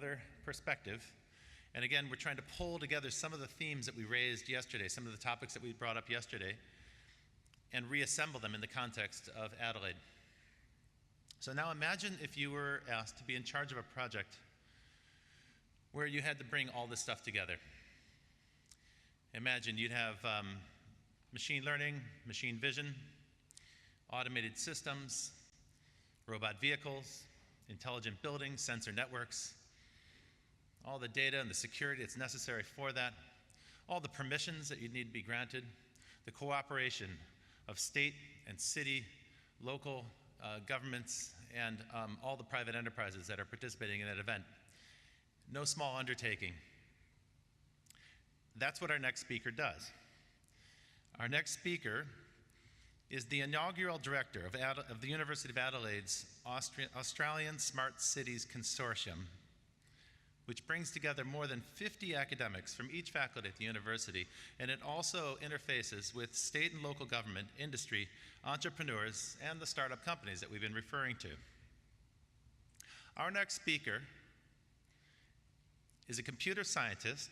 another perspective. And again, we're trying to pull together some of the themes that we raised yesterday, some of the topics that we brought up yesterday, and reassemble them in the context of Adelaide. So now imagine if you were asked to be in charge of a project where you had to bring all this stuff together. Imagine you'd have machine learning, machine vision, automated systems, robot vehicles, intelligent buildings, sensor networks, all the data and the security that's necessary for that, all the permissions that you'd need to be granted, the cooperation of state and city, local governments, and all the private enterprises that are participating in that event. No small undertaking. That's what our next speaker does. Our next speaker is the inaugural director of the University of Adelaide's Australian Smart Cities Consortium, which brings together more than 50 academics from each faculty at the university, and it also interfaces with state and local government, industry, entrepreneurs, and the startup companies that we've been referring to. Our next speaker is a computer scientist,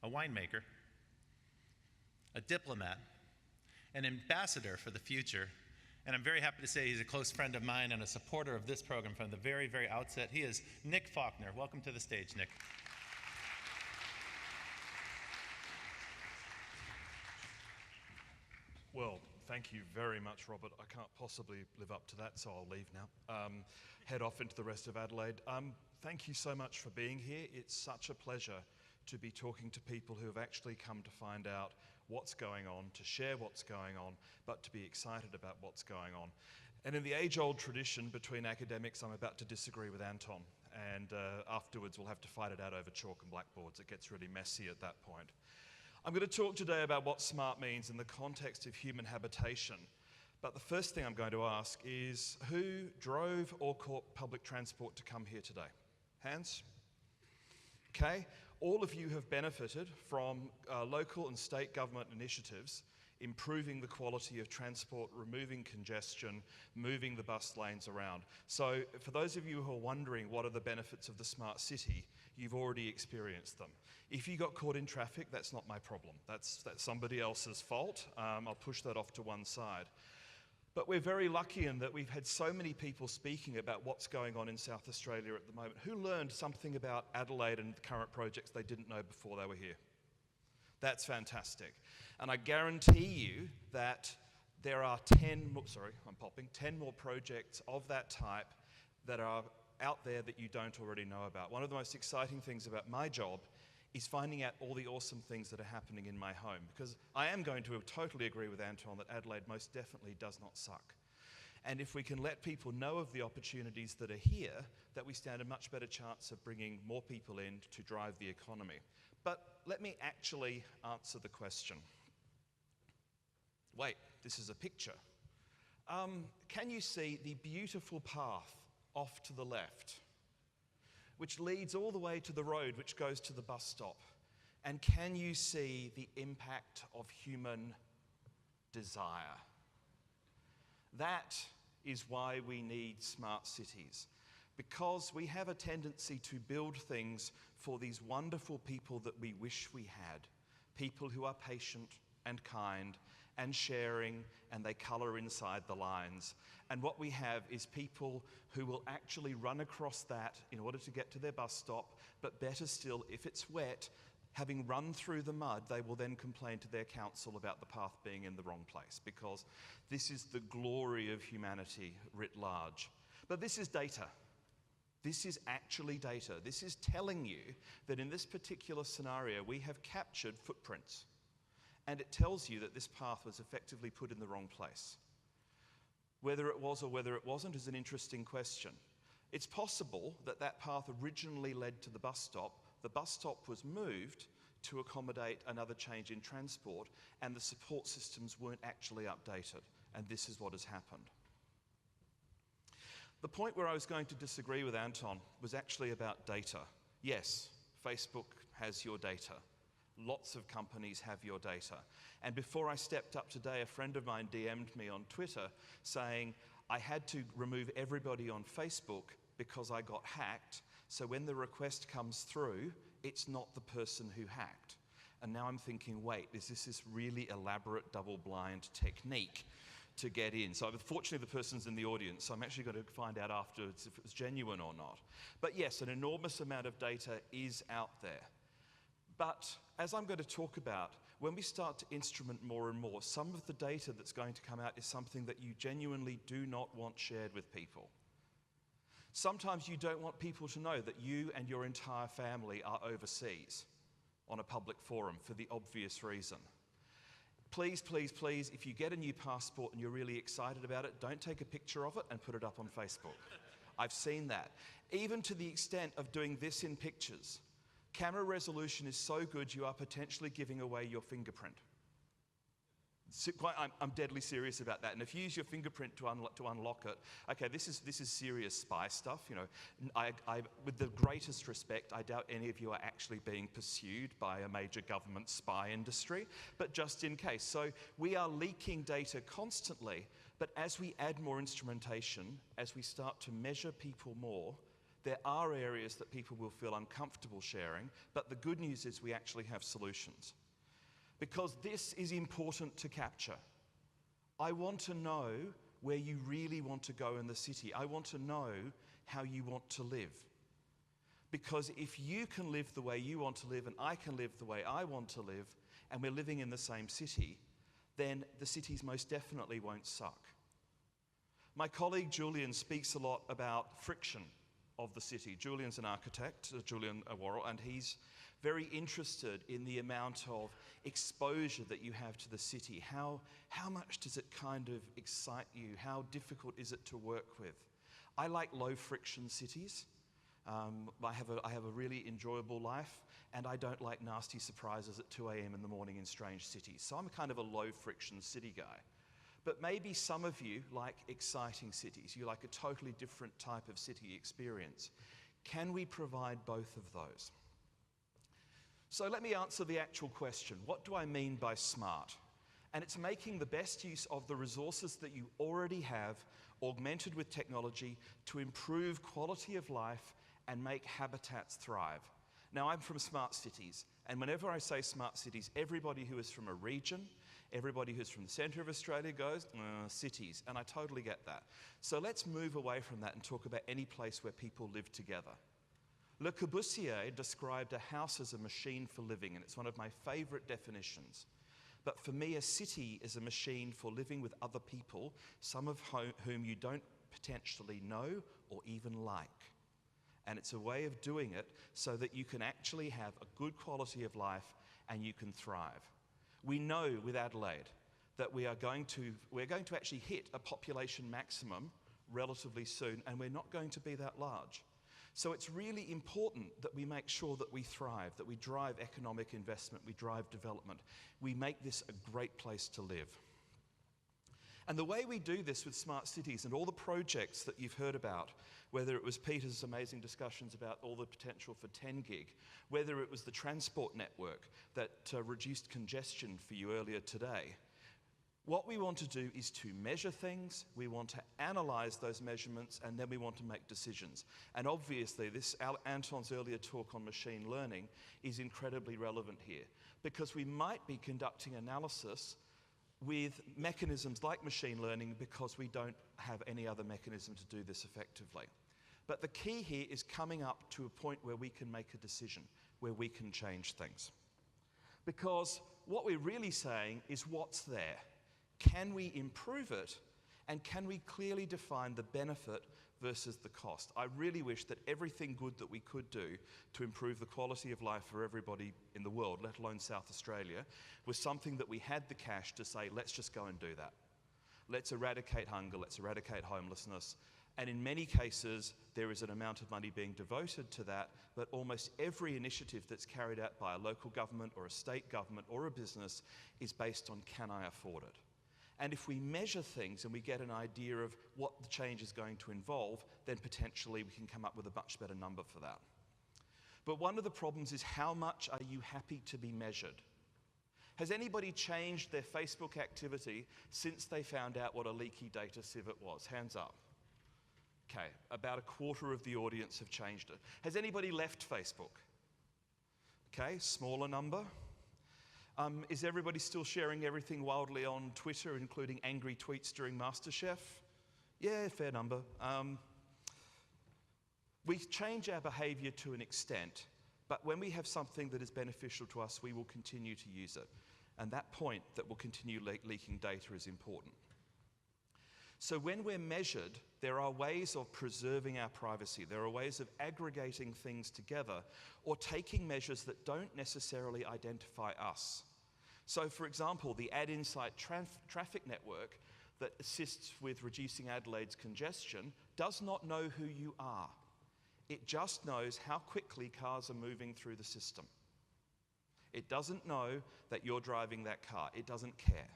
a winemaker, a diplomat, an ambassador for the future, and I'm very happy to say he's a close friend of mine and a supporter of this program from the very, very outset. He is Nick Falkner. Welcome to the stage, Nick. Well, thank you very much, Robert. I can't possibly live up to that, so I'll leave now. Head off into the rest of Adelaide. Thank you so much for being here. It's such a pleasure to be talking to people who have actually come to find out what's going on, to share what's going on, but to be excited about what's going on. And in the age-old tradition between academics, I'm about to disagree with Anton, and afterwards we'll have to fight it out over chalk and blackboards. It gets really messy at that point. I'm going to talk today about what smart means in the context of human habitation. But the first thing I'm going to ask is, who drove or caught public transport to come here today? Hands? Okay, all of you have benefited from local and state government initiatives improving the quality of transport, removing congestion, moving the bus lanes around. So for those of you who are wondering what are the benefits of the smart city, you've already experienced them. If you got caught in traffic, that's not my problem. That's somebody else's fault. I'll push that off to one side. But we're very lucky in that we've had so many people speaking about what's going on in South Australia at the moment who learned something about Adelaide and the current projects they didn't know before they were here. That's fantastic. And I guarantee you that there are 10 more projects of that type that are out there that you don't already know about. One of the most exciting things about my job is finding out all the awesome things that are happening in my home, because I am going to totally agree with Anton that Adelaide most definitely does not suck. And if we can let people know of the opportunities that are here, that we stand a much better chance of bringing more people in to drive the economy. But let me actually answer the question. Wait, this is a picture. Can you see the beautiful path off to the left, which leads all the way to the road which goes to the bus stop? And can you see the impact of human desire? That is why we need smart cities, because we have a tendency to build things for these wonderful people that we wish we had, people who are patient and kind and sharing, and they colour inside the lines. And what we have is people who will actually run across that in order to get to their bus stop, but better still, if it's wet, having run through the mud, they will then complain to their council about the path being in the wrong place, because this is the glory of humanity writ large. But this is data. This is actually data. This is telling you that in this particular scenario, we have captured footprints. And it tells you that this path was effectively put in the wrong place. Whether it was or whether it wasn't is an interesting question. It's possible that that path originally led to the bus stop. The bus stop was moved to accommodate another change in transport, and the support systems weren't actually updated. And this is what has happened. The point where I was going to disagree with Anton was actually about data. Yes, Facebook has your data. Lots of companies have your data. And before I stepped up today, a friend of mine DM'd me on Twitter saying I had to remove everybody on Facebook because I got hacked, so when the request comes through, it's not the person who hacked. And now I'm thinking, wait, is this really elaborate double-blind technique to get in? So fortunately the person's in the audience, so I'm actually going to find out afterwards if it was genuine or not. But yes, an enormous amount of data is out there. But as I'm going to talk about, when we start to instrument more and more, some of the data that's going to come out is something that you genuinely do not want shared with people. Sometimes you don't want people to know that you and your entire family are overseas on a public forum for the obvious reason. Please, please, please, if you get a new passport and you're really excited about it, don't take a picture of it and put it up on Facebook. I've seen that. Even to the extent of doing this in pictures. Camera resolution is so good you are potentially giving away your fingerprint. I'm deadly serious about that. And if you use your fingerprint to unlock it, okay, this is serious spy stuff. You know, with the greatest respect, I doubt any of you are actually being pursued by a major government spy industry, but just in case. So we are leaking data constantly, but as we add more instrumentation, as we start to measure people more, there are areas that people will feel uncomfortable sharing, but the good news is we actually have solutions. Because this is important to capture. I want to know where you really want to go in the city. I want to know how you want to live. Because if you can live the way you want to live and I can live the way I want to live, and we're living in the same city, then the cities most definitely won't suck. My colleague Julian speaks a lot about friction of the city. Julian's an architect, Julian Worrell, and he's very interested in the amount of exposure that you have to the city. How much does it kind of excite you? How difficult is it to work with? I like low friction cities. I have a really enjoyable life, and I don't like nasty surprises at 2 a.m. in the morning in strange cities. So I'm kind of a low friction city guy. But maybe some of you like exciting cities. You like a totally different type of city experience. Can we provide both of those? So let me answer the actual question. What do I mean by smart? And it's making the best use of the resources that you already have, augmented with technology, to improve quality of life and make habitats thrive. Now, I'm from smart cities, and whenever I say smart cities, everybody who is from a region, everybody who's from the centre of Australia goes, cities, and I totally get that. So let's move away from that and talk about any place where people live together. Le Corbusier described a house as a machine for living, and it's one of my favourite definitions. But for me, a city is a machine for living with other people, some of whom you don't potentially know or even like. And it's a way of doing it so that you can actually have a good quality of life and you can thrive. We know with Adelaide that we're going to actually hit a population maximum relatively soon, and we're not going to be that large. So it's really important that we make sure that we thrive, that we drive economic investment, we drive development. We make this a great place to live. And the way we do this with smart cities and all the projects that you've heard about, whether it was Peter's amazing discussions about all the potential for 10 gig, whether it was the transport network that reduced congestion for you earlier today, what we want to do is to measure things, we want to analyse those measurements, and then we want to make decisions. And obviously, Anton's earlier talk on machine learning is incredibly relevant here, because we might be conducting analysis with mechanisms like machine learning because we don't have any other mechanism to do this effectively. But the key here is coming up to a point where we can make a decision, where we can change things. Because what we're really saying is what's there. Can we improve it? And can we clearly define the benefit versus the cost? I really wish that everything good that we could do to improve the quality of life for everybody in the world, let alone South Australia, was something that we had the cash to say, let's just go and do that. Let's eradicate hunger, let's eradicate homelessness. And in many cases, there is an amount of money being devoted to that, but almost every initiative that's carried out by a local government or a state government or a business is based on, can I afford it? And if we measure things and we get an idea of what the change is going to involve, then potentially we can come up with a much better number for that. But one of the problems is, how much are you happy to be measured? Has anybody changed their Facebook activity since they found out what a leaky data sieve it was? Hands up. Okay, about a quarter of the audience have changed it. Has anybody left Facebook? Okay, smaller number. Is everybody still sharing everything wildly on Twitter, including angry tweets during MasterChef? Yeah, fair number. We change our behaviour to an extent, but when we have something that is beneficial to us, we will continue to use it. And that point that we'll continue leaking data is important. So when we're measured, there are ways of preserving our privacy. There are ways of aggregating things together or taking measures that don't necessarily identify us. So for example, the Ad Insight traffic network that assists with reducing Adelaide's congestion does not know who you are. It just knows how quickly cars are moving through the system. It doesn't know that you're driving that car. It doesn't care.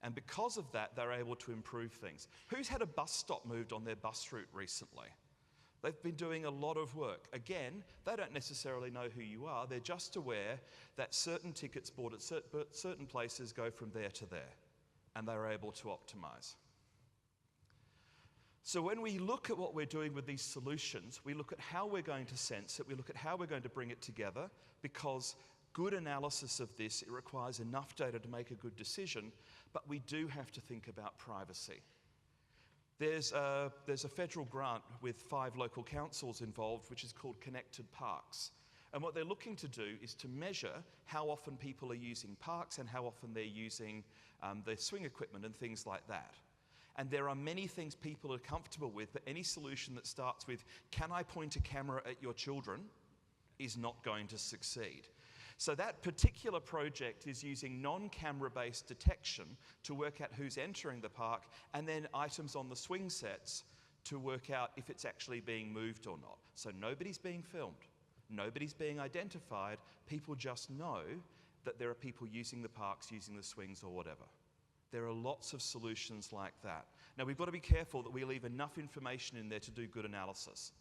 And because of that, they're able to improve things. Who's had a bus stop moved on their bus route recently? They've been doing a lot of work. Again, they don't necessarily know who you are. They're just aware that certain tickets bought at certain places go from there to there, and they're able to optimize. So when we look at what we're doing with these solutions, we look at how we're going to sense it, we look at how we're going to bring it together, because good analysis of this, it requires enough data to make a good decision, but we do have to think about privacy. There's a federal grant with 5 local councils involved, which is called Connected Parks. And what they're looking to do is to measure how often people are using parks and how often they're using their swing equipment and things like that. And there are many things people are comfortable with, but any solution that starts with, can I point a camera at your children, is not going to succeed. So that particular project is using non-camera based detection to work out who's entering the park, and then items on the swing sets to work out if it's actually being moved or not. So nobody's being filmed, nobody's being identified, people just know that there are people using the parks, using the swings or whatever. There are lots of solutions like that. Now we've got to be careful that we leave enough information in there to do good analysis,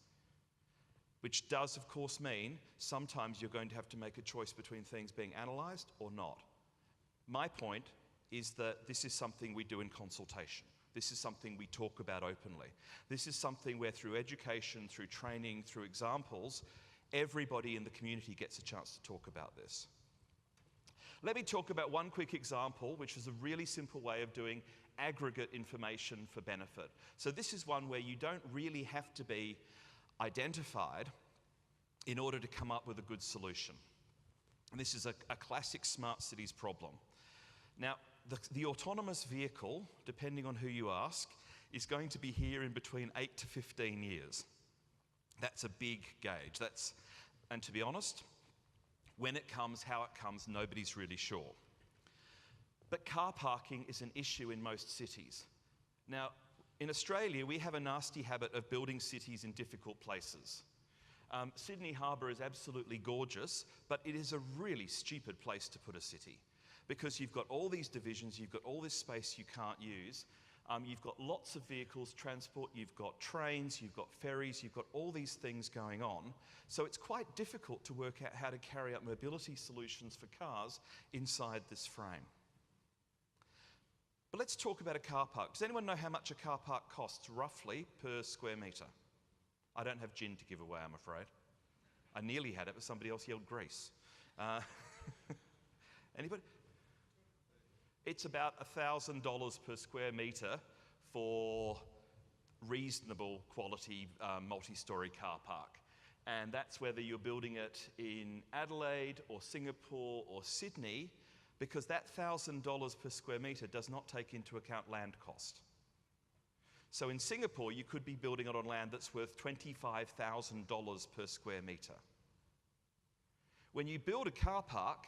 which does of course mean sometimes you're going to have to make a choice between things being analysed or not. My point is that this is something we do in consultation. This is something we talk about openly. This is something where through education, through training, through examples, everybody in the community gets a chance to talk about this. Let me talk about one quick example, which is a really simple way of doing aggregate information for benefit. So this is one where you don't really have to be identified in order to come up with a good solution. And this is a classic smart cities problem. Now, the autonomous vehicle, depending on who you ask, is going to be here in between 8 to 15 years. That's a big gauge. And to be honest, when it comes, how it comes, nobody's really sure. But car parking is an issue in most cities. Now, in Australia, we have a nasty habit of building cities in difficult places. Sydney Harbour is absolutely gorgeous, but it is a really stupid place to put a city because you've got all these divisions, you've got all this space you can't use, you've got lots of vehicles, transport, you've got trains, you've got ferries, you've got all these things going on. So it's quite difficult to work out how to carry out mobility solutions for cars inside this frame. But let's talk about a car park. Does anyone know how much a car park costs roughly per square metre? I don't have gin to give away, I'm afraid. I nearly had it, but somebody else yelled Greece. Anybody? It's about $1,000 per square metre for reasonable quality multi-storey car park. And that's whether you're building it in Adelaide or Singapore or Sydney, because that $1,000 per square metre does not take into account land cost. So in Singapore, you could be building it on land that's worth $25,000 per square metre. When you build a car park,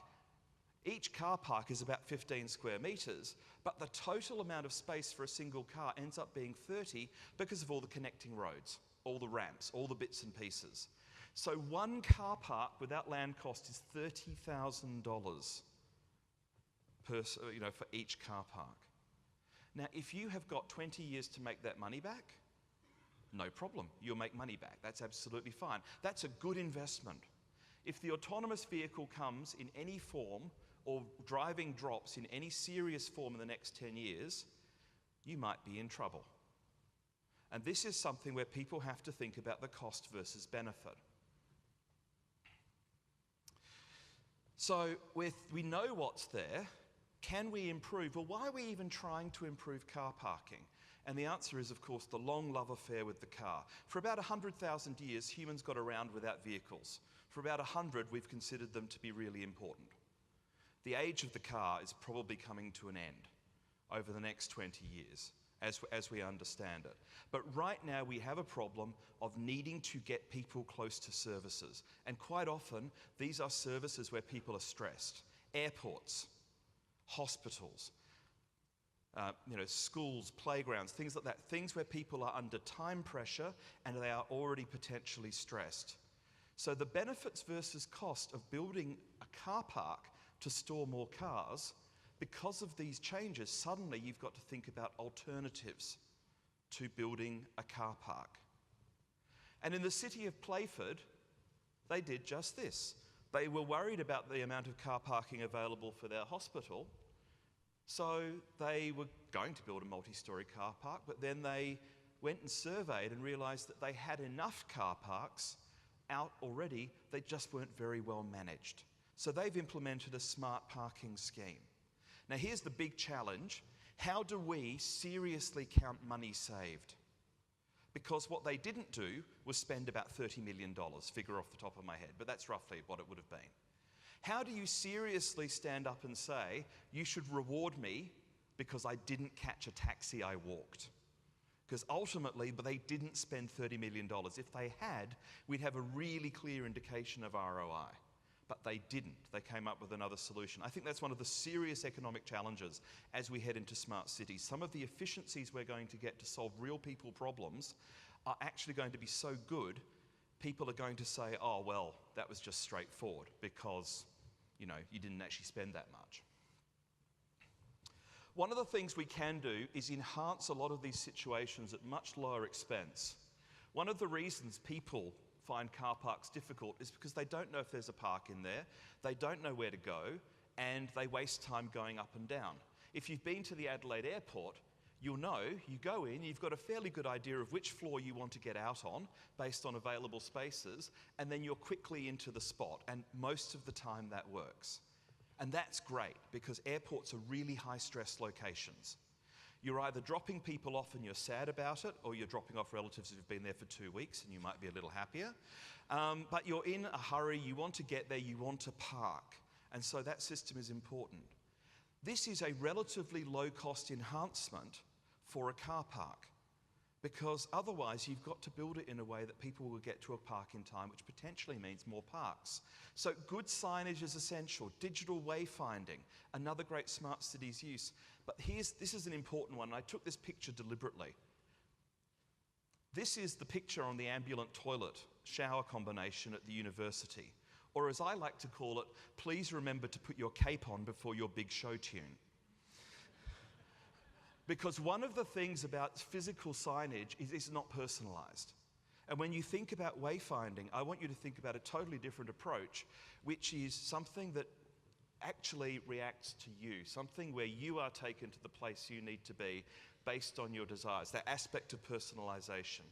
each car park is about 15 square metres, but the total amount of space for a single car ends up being 30 because of all the connecting roads, all the ramps, all the bits and pieces. So one car park without land cost is $30,000 for each car park. Now, if you have got 20 years to make that money back, no problem, you'll make money back. That's absolutely fine. That's a good investment. If the autonomous vehicle comes in any form or driving drops in any serious form in the next 10 years, you might be in trouble. And this is something where people have to think about the cost versus benefit. So we know what's there. Can we improve? Well, why are we even trying to improve car parking? And the answer is, of course, the long love affair with the car. For about 100,000 years, humans got around without vehicles. For about 100, we've considered them to be really important. The age of the car is probably coming to an end over the next 20 years, as we understand it. But right now, we have a problem of needing to get people close to services. And quite often, these are services where people are stressed. Airports, hospitals, schools, playgrounds, things like that. Things where people are under time pressure and they are already potentially stressed. So the benefits versus cost of building a car park to store more cars, because of these changes, suddenly you've got to think about alternatives to building a car park. And in the city of Playford, they did just this. They were worried about the amount of car parking available for their hospital, so they were going to build a multi-storey car park, but then they went and surveyed and realised that they had enough car parks out already, they just weren't very well managed. So they've implemented a smart parking scheme. Now here's the big challenge. How do we seriously count money saved? Because what they didn't do was spend about $30 million, figure off the top of my head, but that's roughly what it would have been. How do you seriously stand up and say, you should reward me because I didn't catch a taxi, I walked? Because ultimately, they didn't spend $30 million. If they had, we'd have a really clear indication of ROI. But they didn't. They came up with another solution. I think that's one of the serious economic challenges as we head into smart cities. Some of the efficiencies we're going to get to solve real people problems are actually going to be so good, people are going to say, oh, well, that was just straightforward because, you didn't actually spend that much. One of the things we can do is enhance a lot of these situations at much lower expense. One of the reasons people find car parks difficult is because they don't know if there's a park in there, they don't know where to go, and they waste time going up and down. If you've been to the Adelaide airport, you'll know, you go in, you've got a fairly good idea of which floor you want to get out on based on available spaces, and then you're quickly into the spot, and most of the time that works. And that's great, because airports are really high-stress locations. You're either dropping people off and you're sad about it, or you're dropping off relatives who've been there for 2 weeks and you might be a little happier. But you're in a hurry, you want to get there, you want to park. And so that system is important. This is a relatively low-cost enhancement for a car park, because otherwise you've got to build it in a way that people will get to a park in time, which potentially means more parks. So good signage is essential. Digital wayfinding, another great smart cities use. But this is an important one. I took this picture deliberately. This is the picture on the ambulant toilet shower combination at the university. Or as I like to call it, please remember to put your cape on before your big show tune. Because one of the things about physical signage is it's not personalised. And when you think about wayfinding, I want you to think about a totally different approach, which is something that actually reacts to you, something where you are taken to the place you need to be based on your desires, that aspect of personalisation.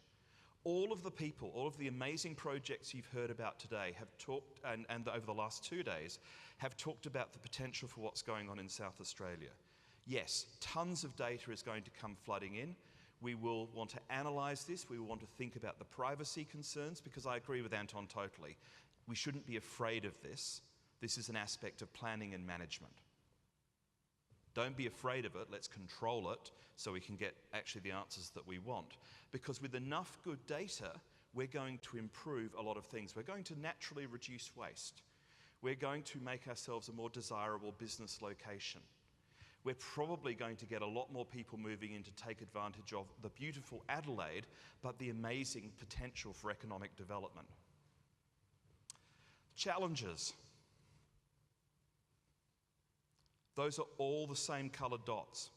All of the people, all of the amazing projects you've heard about today have talked, and over the last 2 days, have talked about the potential for what's going on in South Australia. Yes, tons of data is going to come flooding in. We will want to analyse this. We will want to think about the privacy concerns, because I agree with Anton totally. We shouldn't be afraid of this. This is an aspect of planning and management. Don't be afraid of it. Let's control it so we can get actually the answers that we want. Because with enough good data, we're going to improve a lot of things. We're going to naturally reduce waste. We're going to make ourselves a more desirable business location. We're probably going to get a lot more people moving in to take advantage of the beautiful Adelaide, but the amazing potential for economic development. Challenges. Those are all the same coloured dots.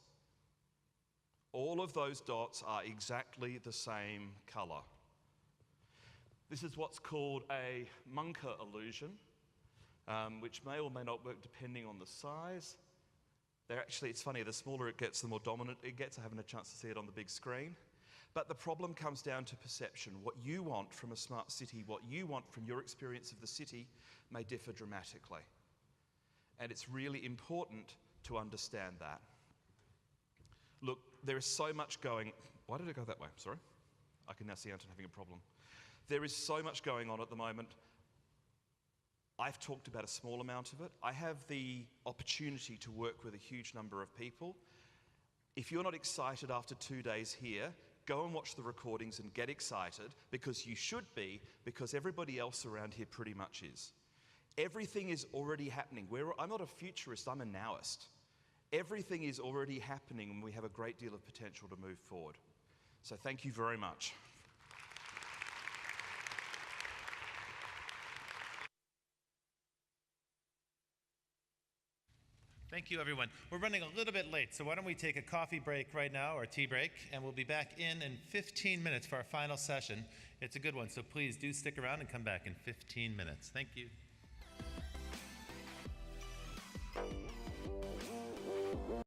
All of those dots are exactly the same colour. This is what's called a Munker illusion, which may or may not work depending on the size. It's funny, the smaller it gets, the more dominant it gets. I haven't had a chance to see it on the big screen. But the problem comes down to perception. What you want from a smart city, what you want from your experience of the city may differ dramatically. And it's really important to understand that. Look, there is so much going... Why did I go that way? Sorry. I can now see Anton having a problem. There is so much going on at the moment. I've talked about a small amount of it. I have the opportunity to work with a huge number of people. If you're not excited after 2 days here, go and watch the recordings and get excited, because you should be, because everybody else around here pretty much is. Everything is already happening. I'm not a futurist, I'm a nowist. Everything is already happening, and we have a great deal of potential to move forward. So thank you very much. Thank you, everyone. We're running a little bit late, so why don't we take a coffee break right now, or tea break, and we'll be back in 15 minutes for our final session. It's a good one, so please do stick around and come back in 15 minutes. Thank you.